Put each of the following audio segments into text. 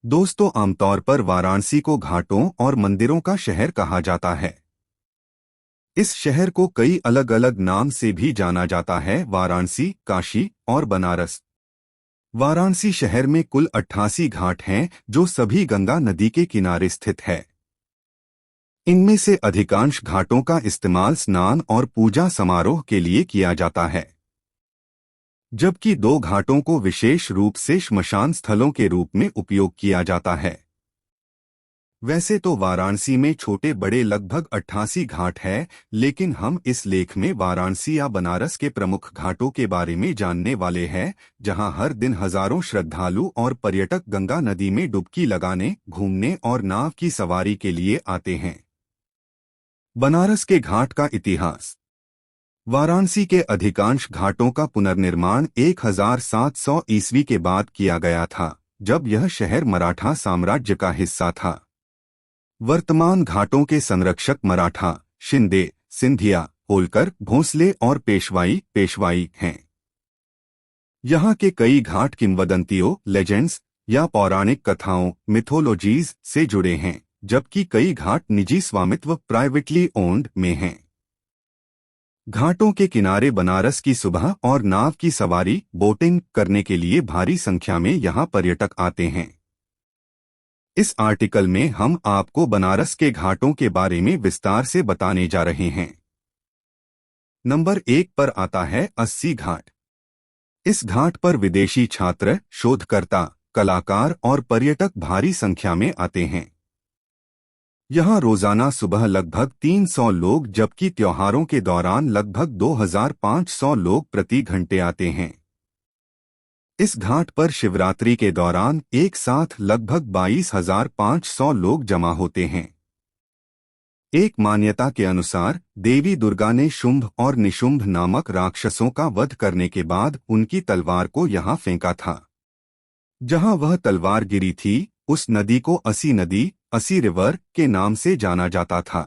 दोस्तों, आमतौर पर वाराणसी को घाटों और मंदिरों का शहर कहा जाता है। इस शहर को कई अलग अलग नाम से भी जाना जाता है, वाराणसी, काशी और बनारस। वाराणसी शहर में कुल 88 घाट हैं, जो सभी गंगा नदी के किनारे स्थित है। इनमें से अधिकांश घाटों का इस्तेमाल स्नान और पूजा समारोह के लिए किया जाता है, जबकि दो घाटों को विशेष रूप से श्मशान स्थलों के रूप में उपयोग किया जाता है। वैसे तो वाराणसी में छोटे बड़े लगभग 88 घाट है, लेकिन हम इस लेख में वाराणसी या बनारस के प्रमुख घाटों के बारे में जानने वाले हैं, जहां हर दिन हजारों श्रद्धालु और पर्यटक गंगा नदी में डुबकी लगाने, घूमने और नाव की सवारी के लिए आते हैं। बनारस के घाट का इतिहास। वाराणसी के अधिकांश घाटों का पुनर्निर्माण 1700 ईस्वी के बाद किया गया था, जब यह शहर मराठा साम्राज्य का हिस्सा था। वर्तमान घाटों के संरक्षक मराठा, शिंदे, सिंधिया, होलकर, भोंसले और पेशवाई हैं। यहाँ के कई घाट किंवदंतियों, लेजेंड्स या पौराणिक कथाओं, मिथोलॉजीज से जुड़े हैं, जबकि कई घाट निजी स्वामित्व, प्राइवेटली ओन्ड में हैं। घाटों के किनारे बनारस की सुबह और नाव की सवारी, बोटिंग करने के लिए भारी संख्या में यहाँ पर्यटक आते हैं। इस आर्टिकल में हम आपको बनारस के घाटों के बारे में विस्तार से बताने जा रहे हैं। नंबर 1 पर आता है 80 घाट। इस घाट पर विदेशी छात्र, शोधकर्ता, कलाकार और पर्यटक भारी संख्या में आते हैं। यहाँ रोजाना सुबह लगभग 300 लोग, जबकि त्योहारों के दौरान लगभग 2500 लोग प्रति घंटे आते हैं। इस घाट पर शिवरात्रि के दौरान एक साथ लगभग 22,500 लोग जमा होते हैं। एक मान्यता के अनुसार देवी दुर्गा ने शुंभ और निशुंभ नामक राक्षसों का वध करने के बाद उनकी तलवार को यहाँ फेंका था। जहाँ वह तलवार गिरी थी, उस नदी को अस्सी नदी, अस्सी रिवर के नाम से जाना जाता था।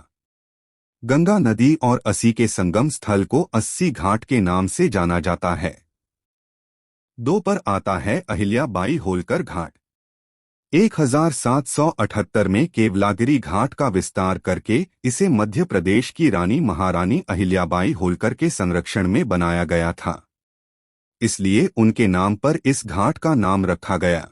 गंगा नदी और अस्सी के संगम स्थल को 80 घाट के नाम से जाना जाता है। 2 पर आता है अहिल्या बाई होलकर घाट। 1778 में केवलागिरी घाट का विस्तार करके इसे मध्य प्रदेश की रानी महारानी अहिल्याबाई होलकर के संरक्षण में बनाया गया था, इसलिए उनके नाम पर इस घाट का नाम रखा गया।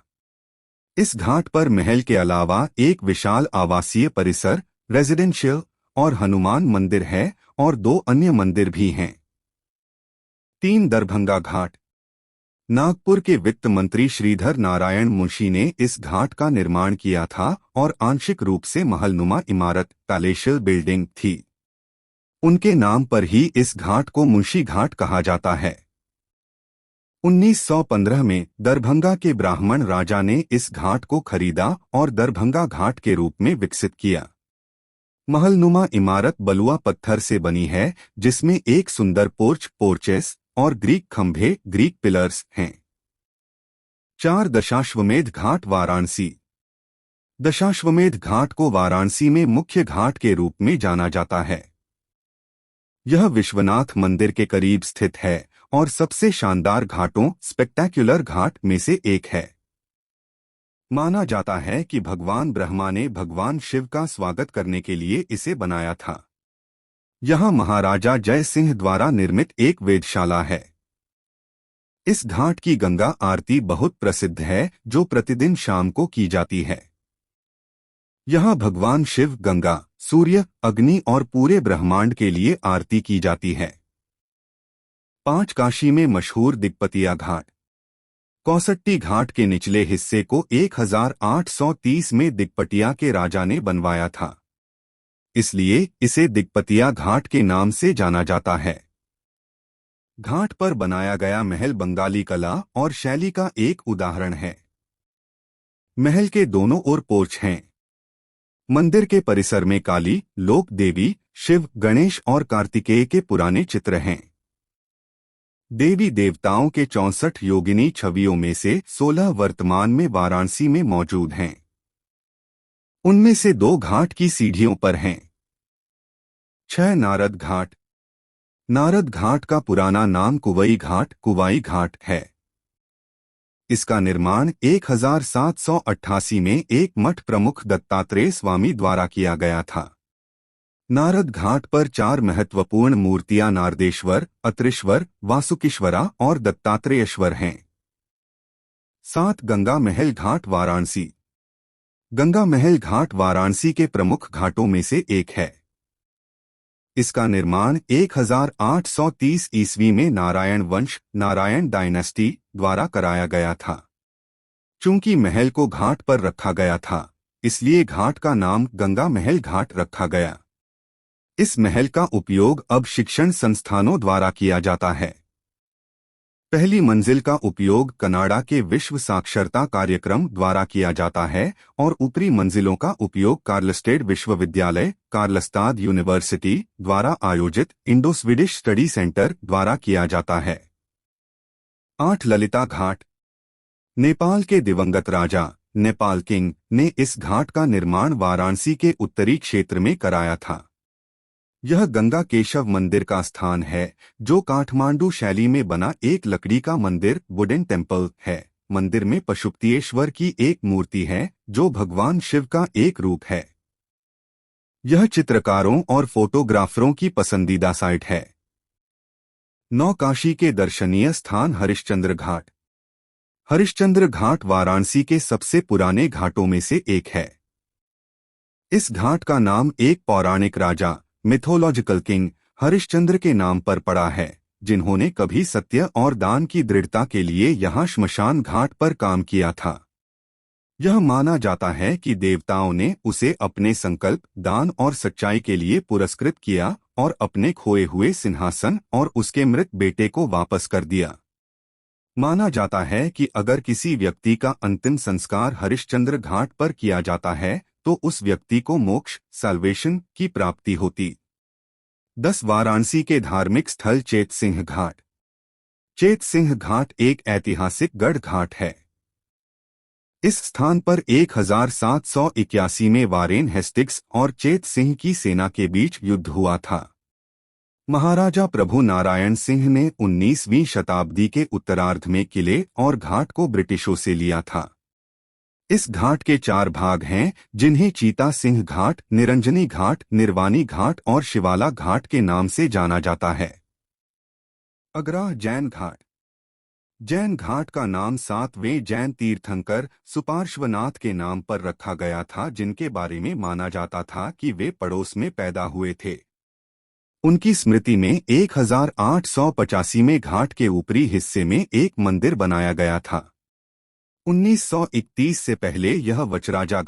इस घाट पर महल के अलावा एक विशाल आवासीय परिसर, रेजिडेंशियल और हनुमान मंदिर है, और 2 अन्य मंदिर भी हैं। 3 दरभंगा घाट। नागपुर के वित्त मंत्री श्रीधर नारायण मुंशी ने इस घाट का निर्माण किया था और आंशिक रूप से महलनुमा इमारत, पैलेशियल बिल्डिंग थी। उनके नाम पर ही इस घाट को मुंशी घाट कहा जाता है। 1915 में दरभंगा के ब्राह्मण राजा ने इस घाट को खरीदा और दरभंगा घाट के रूप में विकसित किया। महलनुमा इमारत बलुआ पत्थर से बनी है, जिसमें एक सुंदर पोर्चेस और ग्रीक खंभे, ग्रीक पिलर्स हैं। 4 दशाश्वमेध घाट वाराणसी। दशाश्वमेध घाट को वाराणसी में मुख्य घाट के रूप में जाना जाता है। यह विश्वनाथ मंदिर के करीब स्थित है और सबसे शानदार घाटों, स्पेक्टेक्युलर घाट में से एक है। माना जाता है कि भगवान ब्रह्मा ने भगवान शिव का स्वागत करने के लिए इसे बनाया था। यहाँ महाराजा जय सिंह द्वारा निर्मित एक वेधशाला है। इस घाट की गंगा आरती बहुत प्रसिद्ध है, जो प्रतिदिन शाम को की जाती है। यहाँ भगवान शिव, गंगा, सूर्य, अग्नि और पूरे ब्रह्मांड के लिए आरती की जाती है। 5 काशी में मशहूर दिग्पतिया घाट। कौसट्टी घाट के निचले हिस्से को 1830 में दिग्पटिया के राजा ने बनवाया था, इसलिए इसे दिग्पतिया घाट के नाम से जाना जाता है। घाट पर बनाया गया महल बंगाली कला और शैली का एक उदाहरण है। महल के दोनों ओर पोर्च हैं। मंदिर के परिसर में काली, लोक देवी, शिव, गणेश और कार्तिकेय के पुराने चित्र हैं। देवी देवताओं के 64 योगिनी छवियों में से 16 वर्तमान में वाराणसी में मौजूद हैं। उनमें से 2 घाट की सीढ़ियों पर हैं। 6 नारद घाट। नारद घाट का पुराना नाम कुवई घाट है। इसका निर्माण 1788 में एक मठ प्रमुख दत्तात्रेय स्वामी द्वारा किया गया था। नारद घाट पर 4 महत्वपूर्ण मूर्तियां नारदेश्वर, अत्रेश्वर, वासुकीश्वरा और दत्तात्रेयश्वर हैं। 7 गंगा महल घाट वाराणसी। गंगा महल घाट वाराणसी के प्रमुख घाटों में से एक है। इसका निर्माण 1830 ईस्वी में नारायण वंश नारायण डायनेस्टी द्वारा कराया गया था। चूंकि महल को घाट पर रखा गया था, इसलिए घाट का नाम गंगा महल घाट रखा गया। इस महल का उपयोग अब शिक्षण संस्थानों द्वारा किया जाता है। पहली मंजिल का उपयोग कनाडा के विश्व साक्षरता कार्यक्रम द्वारा किया जाता है और ऊपरी मंजिलों का उपयोग कार्लस्टेड विश्वविद्यालय कार्लस्ताद यूनिवर्सिटी द्वारा आयोजित इंडो स्वीडिश स्टडी सेंटर द्वारा किया जाता है। 8 ललिता घाट। नेपाल के दिवंगत राजा नेपाल किंग ने इस घाट का निर्माण वाराणसी के उत्तरी क्षेत्र में कराया था। यह गंगा केशव मंदिर का स्थान है, जो काठमांडू शैली में बना एक लकड़ी का मंदिर वुडन टेम्पल है। मंदिर में पशुपतिश्वर की एक मूर्ति है, जो भगवान शिव का एक रूप है। यह चित्रकारों और फोटोग्राफरों की पसंदीदा साइट है। 9 काशी के दर्शनीय स्थान हरिश्चंद्र घाट। हरिश्चंद्र घाट वाराणसी के सबसे पुराने घाटों में से एक है। इस घाट का नाम एक पौराणिक राजा मिथोलॉजिकल किंग हरिश्चंद्र के नाम पर पड़ा है, जिन्होंने कभी सत्य और दान की दृढ़ता के लिए यहां श्मशान घाट पर काम किया था। यह माना जाता है कि देवताओं ने उसे अपने संकल्प, दान और सच्चाई के लिए पुरस्कृत किया और अपने खोए हुए सिंहासन और उसके मृत बेटे को वापस कर दिया। माना जाता है कि अगर किसी व्यक्ति का अंतिम संस्कार हरिश्चंद्र घाट पर किया जाता है तो उस व्यक्ति को मोक्ष सल्वेशन की प्राप्ति होती। 10 वाराणसी के धार्मिक स्थल चेत सिंह घाट। चेत सिंह घाट एक ऐतिहासिक गढ़ घाट है। इस स्थान पर 1781 में वारेन हेस्टिंग्स और चेत सिंह की सेना के बीच युद्ध हुआ था। महाराजा प्रभु नारायण सिंह ने 19वीं शताब्दी के उत्तरार्ध में किले और घाट को ब्रिटिशों से लिया था। इस घाट के 4 भाग हैं, जिन्हें चीता सिंह घाट, निरंजनी घाट, निर्वाणी घाट और शिवाला घाट के नाम से जाना जाता है। अग्रह जैन घाट। जैन घाट का नाम 7वें जैन तीर्थंकर सुपार्श्वनाथ के नाम पर रखा गया था, जिनके बारे में माना जाता था कि वे पड़ोस में पैदा हुए थे। उनकी स्मृति में 1885 में घाट के ऊपरी हिस्से में एक मंदिर बनाया गया था। 1931 से पहले यह वचराजा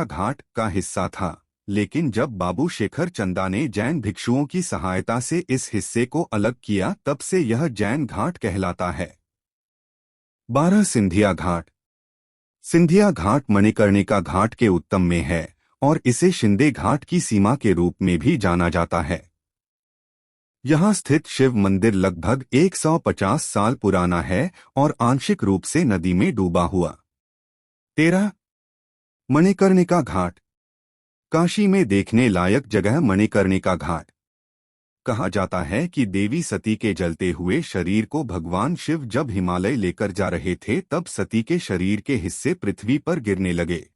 घाट का हिस्सा था, लेकिन जब बाबू शेखर चंदा ने जैन भिक्षुओं की सहायता से इस हिस्से को अलग किया, तब से यह जैन घाट कहलाता है। 12 सिंधिया घाट। सिंधिया घाट मणिकर्णिका घाट के उत्तम में है और इसे शिंदे घाट की सीमा के रूप में भी जाना जाता है। यहाँ स्थित शिव मंदिर लगभग 150 साल पुराना है और आंशिक रूप से नदी में डूबा हुआ। 13 मणिकर्णिका घाट। काशी में देखने लायक जगह मणिकर्णिका घाट। कहा जाता है कि देवी सती के जलते हुए शरीर को भगवान शिव जब हिमालय लेकर जा रहे थे, तब सती के शरीर के हिस्से पृथ्वी पर गिरने लगे।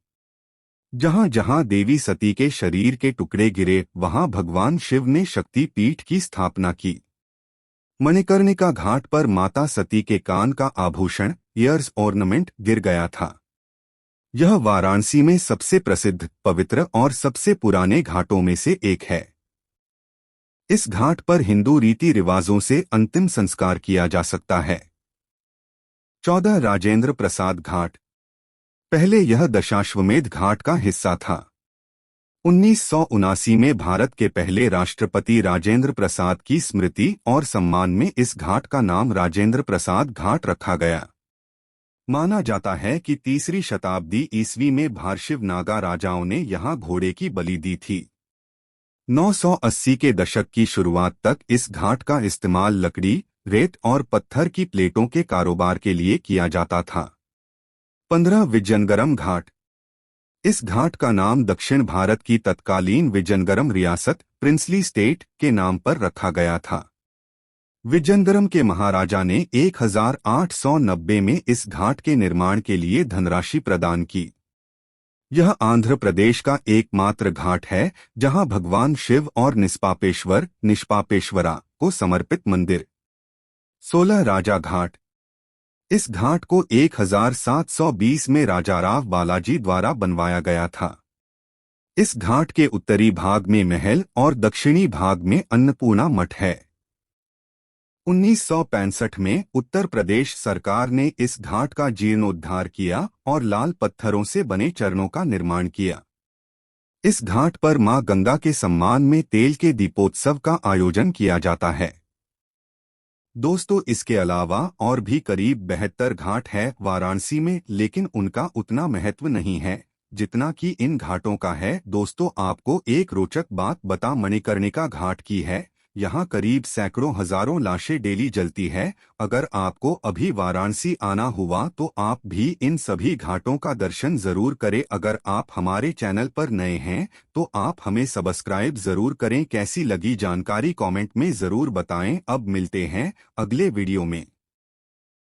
जहां जहां देवी सती के शरीर के टुकड़े गिरे, वहां भगवान शिव ने शक्ति पीठ की स्थापना की। मणिकर्णिका घाट पर माता सती के कान का आभूषण ईयर्स ऑर्नामेंट गिर गया था। यह वाराणसी में सबसे प्रसिद्ध, पवित्र और सबसे पुराने घाटों में से एक है। इस घाट पर हिंदू रीति रिवाजों से अंतिम संस्कार किया जा सकता है। 14 राजेंद्र प्रसाद घाट। पहले यह दशाश्वमेध घाट का हिस्सा था। 1979 में भारत के पहले राष्ट्रपति राजेंद्र प्रसाद की स्मृति और सम्मान में इस घाट का नाम राजेंद्र प्रसाद घाट रखा गया। माना जाता है कि 3री शताब्दी ईस्वी में भारशिव नागा राजाओं ने यहां घोड़े की बलि दी थी। 980 के दशक की शुरुआत तक इस घाट का इस्तेमाल लकड़ी, रेत और पत्थर की प्लेटों के कारोबार के लिए किया जाता था। 15 विजयनगरम घाट। इस घाट का नाम दक्षिण भारत की तत्कालीन विजयनगरम रियासत प्रिंसली स्टेट के नाम पर रखा गया था। विजयनगरम के महाराजा ने 1890 में इस घाट के निर्माण के लिए धनराशि प्रदान की। यह आंध्र प्रदेश का एकमात्र घाट है जहां भगवान शिव और निष्पापेश्वरा को समर्पित मंदिर। 16 राजा घाट। इस घाट को 1720 में राजा राव बालाजी द्वारा बनवाया गया था। इस घाट के उत्तरी भाग में महल और दक्षिणी भाग में अन्नपूर्णा मठ है। 1965 में उत्तर प्रदेश सरकार ने इस घाट का जीर्णोद्धार किया और लाल पत्थरों से बने चरणों का निर्माण किया। इस घाट पर मां गंगा के सम्मान में तेल के दीपोत्सव का आयोजन किया जाता है। दोस्तों, इसके अलावा और भी करीब 72 घाट है वाराणसी में, लेकिन उनका उतना महत्व नहीं है जितना कि इन घाटों का है। दोस्तों, आपको एक रोचक बात बता मणिकर्णिका घाट की है। यहाँ करीब सैकड़ों हजारों लाशें डेली जलती है। अगर आपको अभी वाराणसी आना हुआ तो आप भी इन सभी घाटों का दर्शन जरूर करें। अगर आप हमारे चैनल पर नए हैं तो आप हमें सब्सक्राइब जरूर करें। कैसी लगी जानकारी कमेंट में जरूर बताएं। अब मिलते हैं अगले वीडियो में।